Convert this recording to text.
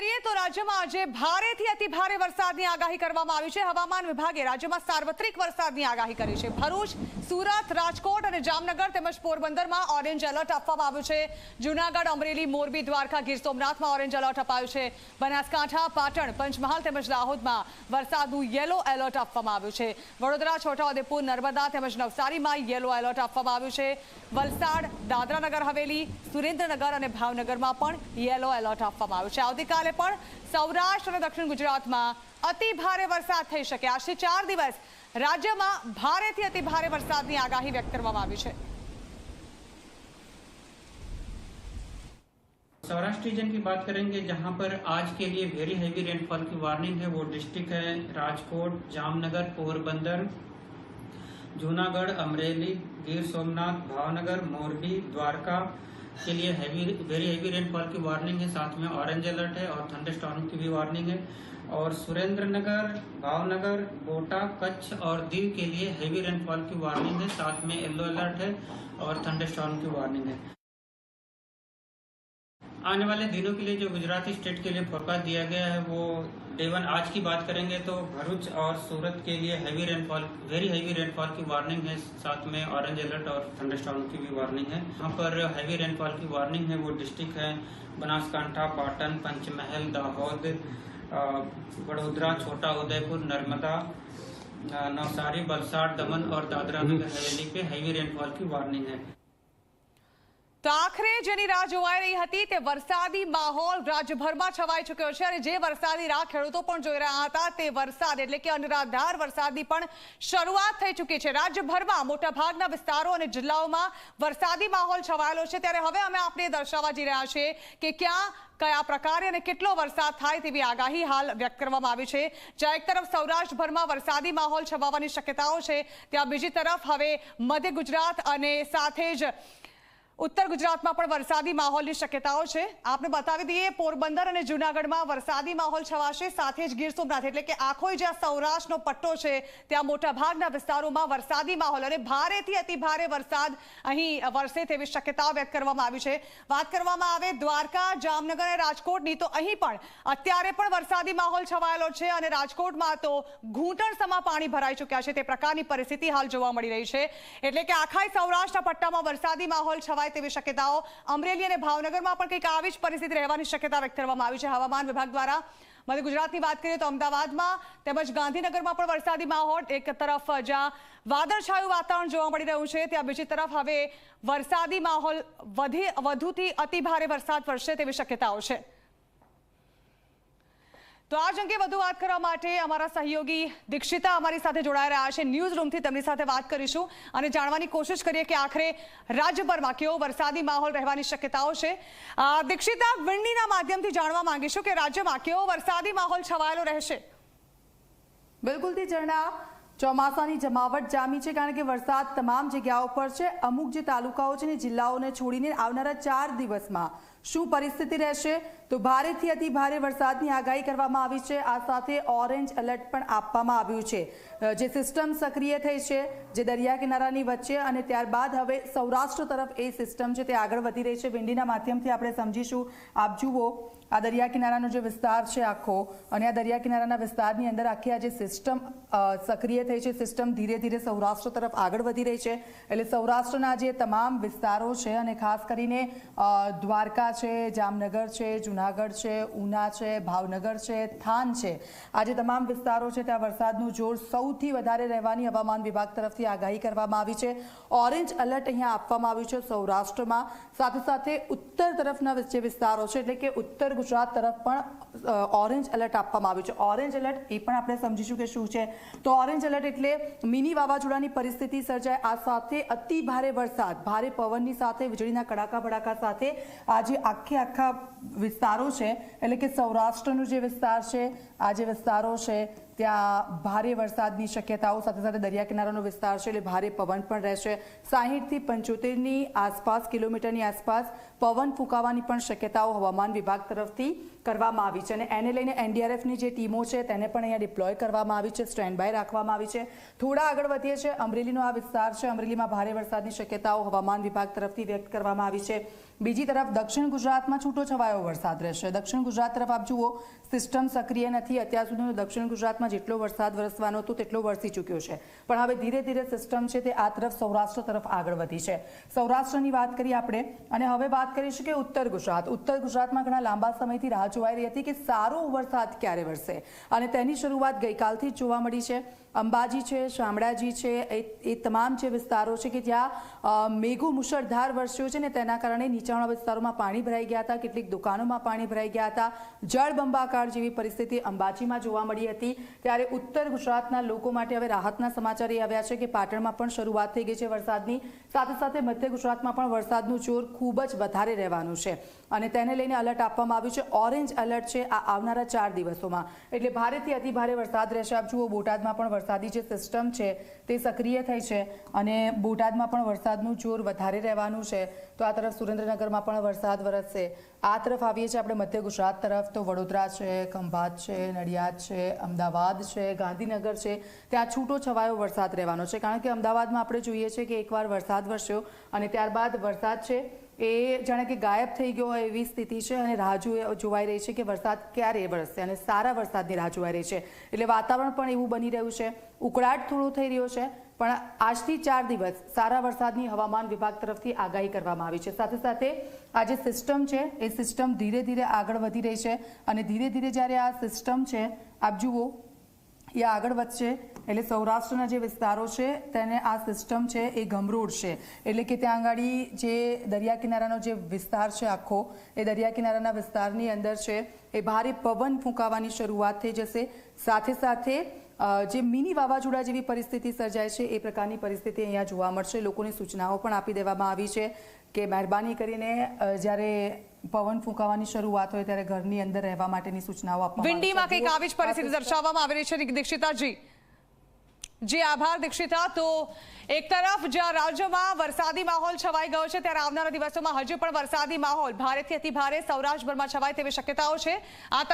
કરીએ તો રાજ્યમાં આજે ભારેથી અતિ ભારે વરસાદની આગાહી કરવામાં આવી છે। હવામાન વિભાગે રાજ્યમાં સાર્વત્રિક વરસાદની આગાહી કરી છે। ભરૂચ, સુરત, રાજકોટ અને જામનગર તેમજ પોરબંદરમાં ઓરેન્જ એલર્ટ આપવામાં આવ્યું છે। જૂનાગઢ, અમરેલી, મોરબી, દ્વારકા, ગીર સોમનાથમાં ઓરેન્જ એલર્ટ અપાયું છે। બનાસકાંઠા, પાટણ, પંચમહાલ તેમજ દાહોદમાં વરસાદનું યેલો એલર્ટ આપવામાં આવ્યું છે। વડોદરા, છોટાઉદેપુર, નર્મદા તેમજ નવસારીમાં યેલો એલર્ટ આપવામાં આવ્યું છે। વલસાડ, દાદરા નગર હવેલી, સુરેન્દ્રનગર અને ભાવનગરમાં પણ યેલો એલર્ટ આપવામાં આવ્યું છે। આવતીકાલે પણ સૌરાષ્ટ્ર અને દક્ષિણ ગુજરાતમાં અતિ ભારે વરસાદ થઈ શકે। આજથી 4 દિવસ રાજ્યમાં ભારેથી અતિ ભારે વરસાદની આગાહી વ્યક્ત કરવામાં આવી છે। सौराष्ट्र रीजन की बात करेंगे, जहां पर आज के लिए वेरी हैवी रेनफॉल की वार्निंग है। वो डिस्ट्रिक्ट है राजकोट, जामनगर, पोरबंदर, जूनागढ़, अमरेली, गिर सोमनाथ, भावनगर, मोरबी, द्वारका के लिए वेरी हैवी रेनफॉल की वार्निंग है। साथ में ऑरेंज अलर्ट है और थंडरस्टॉर्म की भी वार्निंग है। और सुरेंद्रनगर, भावनगर, कोटा, कच्छ और दीव के लिए हैवी रेनफॉल की वार्निंग है। साथ में येलो अलर्ट है और थंडरस्टॉर्म की वार्निंग है। आने वाले दिनों के लिए जो गुजराती स्टेट के लिए फोरकास्ट दिया गया है, वो डे 1 आज की बात करेंगे तो भरूच और सूरत के लिए वेरी हैवी रेनफॉल की वार्निंग है। साथ में ऑरेंज अलर्ट और थंडरस्टॉर्म की भी वार्निंग है। यहाँ पर हैवी रेनफॉल की वार्निंग है। वो डिस्ट्रिक्ट है बनासकांठा, पाटन, पंचमहल, दाहोद, वडोदरा, छोटा उदयपुर, नर्मदा, नवसारी, वलसाड़, दमन और दादरा नगर हवेली पे हैवी रेनफॉल की वार्निंग है। તો આખરે જેની રાહ જોવાઈ રહી હતી તે વરસાદી માહોલ રાજ્યભરમાં છવાઈ ચૂક્યો છે અને જે વરસાદી રાહ ખેડૂતો પણ જોઈ રહ્યા હતા તે વરસાદ એટલે કે અનરાધાર વરસાદની પણ શરૂઆત થઈ ચૂકી છે। રાજ્યભરમાં મોટાભાગના વિસ્તારો અને જિલ્લાઓમાં વરસાદી માહોલ છવાયેલો છે। ત્યારે હવે અમે આપને દર્શાવવા જઈ રહ્યા છીએ કે ક્યાં કયા પ્રકારે અને કેટલો વરસાદ થાય તેવી આગાહી હાલ વ્યક્ત કરવામાં આવી છે। જ્યાં એક તરફ સૌરાષ્ટ્રભરમાં વરસાદી માહોલ છવાવાની શક્યતાઓ છે, ત્યાં બીજી તરફ હવે મધ્ય ગુજરાત અને સાથે જ उत्तर गुजरात में वरसादी माहौल की शक्यताओं है। आपने बतावी दीए पोरबंदर और जूनागढ़ में वरसादी माहौल छवाशे। साथ ही गिर सोमनाथ एटले के आखो ज्यां सौराष्ट्रनो पट्टो है त्यां मोटा भागना विस्तारों में वरसादी माहौल और भारेथी अति भारे वरसाद अहीं वरसे तेवी शक्यताओं व्यक्त करवामां आवी छे। बात करवामां आवे द्वारका, जामनगर और राजकोटनी तो अहीं पण अत्यारे पण वरसादी माहौल छवायेलो छे अने राजकोटमां तो घूंटणसमा पाणी भराई चूक्या छे। ते प्रकारनी परिस्थिति हाल जोवा मळी रही छे। एटले के आखा सौराष्ट्र पट्टामां वरसादी माहौल छवाय तेवी शक्यताओं। अमरेली और भावनगर में पण कंईक आवी ज परिस्थिति रहेवानी शक्यता व्यक्त करवामां आवी छे हवामान विभाग द्वारा। मध्य गुजरातनी बात करीए तो अमदावाद में तेमज गांधीनगर में पण वरसादी माहौल। एक तरफ ज्यां वादळछायुं वातावरण जोवा मळी रह्युं छे त्यां बीजी तरफ हवे वरसादी माहौल वधुथी अति भारे वरसाद वरसे तेवी शक्यताओं छे। तो आज अंगे વધુ વાત કરવા માટે અમારા સહયોગી દીક્ષિતા અમારી સાથે જોડાઈ રહ્યા છે। ન્યૂઝ રૂમથી તેમની સાથે વાત કરીશું અને જાણવાની કોશિશ કરીએ કે આખરે રાજ્યભરમાં કેવો વરસાદી માહોલ રહેવાની શક્યતાઓ છે। દીક્ષિતા, વિંડીના માધ્યમથી જાણવા માંગીશું કે રાજ્યમાં કેવો વરસાદી માહોલ છવાયેલો રહેશે। બિલકુલથી ઝરણા, ચોમાસાની જમાવટ જામી છે કારણ કે વરસાદ તમામ જગ્યાઓ પર છે। અમુક જે તાલુકાઓ છે ને જિલ્લાઓને છોડીને આવનારા 4 દિવસમાં શું પરિસ્થિતિ રહેશે તો ભારેથી અતિ ભારે વરસાદની આગાહી કરવામાં આવી છે। આ સાથે ઓરેન્જ એલર્ટ પણ આપવામાં આવ્યું છે। જે સિસ્ટમ સક્રિય થઈ છે જે દરિયા કિનારાની વચ્ચે અને ત્યારબાદ હવે સૌરાષ્ટ્ર તરફ એ સિસ્ટમ છે તે આગળ વધી રહી છે। વિંડીના માધ્યમથી આપણે સમજીશું। આપ જુઓ આ દરિયા કિનારાનો જે વિસ્તાર છે આખો અને આ દરિયા કિનારાના વિસ્તારની અંદર આખી આ જે સિસ્ટમ સક્રિય થઈ છે સિસ્ટમ ધીરે ધીરે સૌરાષ્ટ્ર તરફ આગળ વધી રહી છે। એટલે સૌરાષ્ટ્રના જે તમામ વિસ્તારો છે અને ખાસ કરીને દ્વારકા છે, જામનગર છે, જૂનાગढ़ છે, ઉના છે, ભાવનગર છે, થાન છે, આ જે તમામ વિસ્તારો છે ત્યાં વરસાદનું જોર સૌથી વધારે રહેવાની હવામાન વિભાગ તરફથી આગાહી કરવામાં આવી છે। ઓરેન્જ એલર્ટ અહીંયા આપવામાં આવ્યું છે સૌરાષ્ટ્રમાં। સાથે સાથે ઉત્તર તરફના જે વિસ્તારો છે એટલે કે ઉત્તર ગુજરાત તરફ પણ ઓરેન્જ એલર્ટ આપવામાં આવ્યું છે। ઓરેન્જ એલર્ટ એ પણ આપણે સમજીશું કે શું છે તો ઓરેન્જ એલર્ટ એટલે મિની વાવાઝોડાની પરિસ્થિતિ સર્જાય। આ સાથે અતિ ભારે વરસાદ, ભારે પવનની સાથે વીજળીના કડાકા ભડાકા સાથે આજે આખા વિસ્તારો છે એટલે કે સૌરાષ્ટ્રનો જે વિસ્તાર છે આ જે વિસ્તારો છે ત્યાં ભારે વરસાદની શક્યતાઓ સાથે સાથે દરિયા કિનારાનો વિસ્તાર છે એટલે ભારે પવન પણ રહેશે। 60 થી 75 ની આસપાસ કિલોમીટરની આસપાસ પવન ફૂંકાવાની પણ શક્યતાઓ હવામાન વિભાગ તરફથી કરવામાં આવી છે અને એને લઈને એનડીઆરએફની જે ટીમો છે તેને પણ અહીંયા ડિપ્લોય કરવામાં આવી છે, સ્ટેન્ડ બાય રાખવામાં આવી છે. થોડા આગળ વધીએ છીએ. અમરેલીનો આ વિસ્તાર છે. અમરેલીમાં ભારે વરસાદની શક્યતાઓ હવામાન વિભાગ તરફથી વ્યક્ત કરવામાં આવી છે. બીજી તરફ દક્ષિણ ગુજરાતમાં છૂટો છવાયો વરસાદ રહેશે. દક્ષિણ ગુજરાત તરફ આપ જુઓ, સિસ્ટમ સક્રિય નથી. અત્યાર સુધીનો દક્ષિણ ગુજરાતમાં જેટલો વરસાદ વરસવાનો હતો તેટલો વરસી ચૂક્યો છે, પણ હવે ધીરે ધીરે સિસ્ટમ છે તે આ તરફ સૌરાષ્ટ્ર તરફ આગળ વધી છે. સૌરાષ્ટ્રની વાત કરીએ આપણે અને હવે વાત કરીશું કે ઉત્તર ગુજરાત. ઉત્તર ગુજરાતમાં ઘણા લાંબા સમયથી રાહ જોવાઈ રહી હતી કે સારો વરસાદ ક્યારે વરસે અને તેની શરૂઆત ગઈકાલથી જ જોવા મળી છે. અંબાજી છે, શામળાજી છે, એ તમામ જે વિસ્તારો છે કે જ્યાં મેઘો મુશળધાર વરસ્યો છે ને તેના કારણે નીચાણવાળા વિસ્તારોમાં પાણી ભરાઈ ગયા હતા. કેટલીક દુકાનોમાં પાણી ભરાઈ ગયા હતા. જળબંબાકાર જેવી પરિસ્થિતિ અંબાજીમાં જોવા મળી હતી. ત્યારે ઉત્તર ગુજરાતના લોકો માટે હવે રાહતના સમાચાર એ આવ્યા છે કે પાટણમાં પણ શરૂઆત થઈ ગઈ છે વરસાદની. સાથે સાથે મધ્ય ગુજરાતમાં પણ વરસાદનું જોર ખૂબ જ વધારે રહેવાનું છે અને તેને લઈને એલર્ટ આપવામાં આવ્યું છે. ઓરેન્જ એલર્ટ છે આ આવનારા 4 દિવસોમાં, એટલે ભારેથી અતિભારે વરસાદ રહેશે. આપ જુઓ, બોટાદમાં પણ વરસાદી જે સિસ્ટમ છે તે સક્રિય થઈ છે અને બોટાદમાં પણ વરસાદનું જોર વધારે રહેવાનું છે. તો આ તરફ સુરેન્દ્રનગરમાં પણ વરસાદ વરસશે. આ તરફ આવીએ છીએ આપણે મધ્ય ગુજરાત તરફ, તો વડોદરા છે, ખંભાત છે, નડિયાદ છે, અમદાવાદ છે, ગાંધીનગર છે, ત્યાં છૂટો છવાયો વરસાદ રહેવાનો છે. કારણ કે અમદાવાદમાં આપણે જોઈએ છીએ કે એકવાર વરસાદ વરસ્યો અને ત્યારબાદ વરસાદ છે એ જાણે કે ગાયબ થઈ ગયો હોય એવી સ્થિતિ છે અને રાહ જોવાઈ રહી છે કે વરસાદ ક્યારે વરસશે અને સારા વરસાદની રાહ જોવાઈ રહી છે. એટલે વાતાવરણ પણ એવું બની રહ્યું છે. ઉકળાટ થોડો થઈ રહ્યો છે, પણ આજથી 4 દિવસ સારા વરસાદની હવામાન વિભાગ તરફથી આગાહી કરવામાં આવી છે. સાથે સાથે આ જે સિસ્ટમ છે એ સિસ્ટમ ધીરે ધીરે આગળ વધી રહી છે અને ધીરે ધીરે જ્યારે આ સિસ્ટમ છે આપ જુઓ એ આગળ વધશે એટલે સૌરાષ્ટ્રના જે વિસ્તારો છે તેને આ સિસ્ટમ છે એ ગમરોડશે. એટલે કે ત્યાં આગળ જે દરિયા કિનારાનો જે વિસ્તાર છે આખો, એ દરિયા કિનારાના વિસ્તારની અંદર છે એ ભારે પવન ફૂંકાવાની શરૂઆત થઈ જશે. સાથે સાથે જે મિની વાવાઝોડા જેવી પરિસ્થિતિ સર્જાય છે એ પ્રકારની પરિસ્થિતિ અહીંયા જોવા મળશે. લોકોની સૂચનાઓ પણ આપી દેવામાં આવી છે કે મહેરબાની કરીને જ્યારે પવન ફૂંકાવાની શરૂઆત હોય ત્યારે ઘરની અંદર રહેવા માટેની સૂચનાઓ આપવામાં આવી છે. વિંડીમાં કંઈક આવી જ પરિસ્થિતિ દર્શાવવામાં આવી રહી છે. દીક્ષિતાજી, જી આભાર દીક્ષિતા. તો એક તરફ જ્યાં રાજ્યમાં વરસાદી માહોલ છવાઈ ગયો છે ત્યારે આવનારા દિવસોમાં હજુ પણ વરસાદી માહોલ ભારેથી અતિ ભારે સૌરાષ્ટ્રભરમાં છવાય તેવી શક્યતાઓ છે. આ તરફ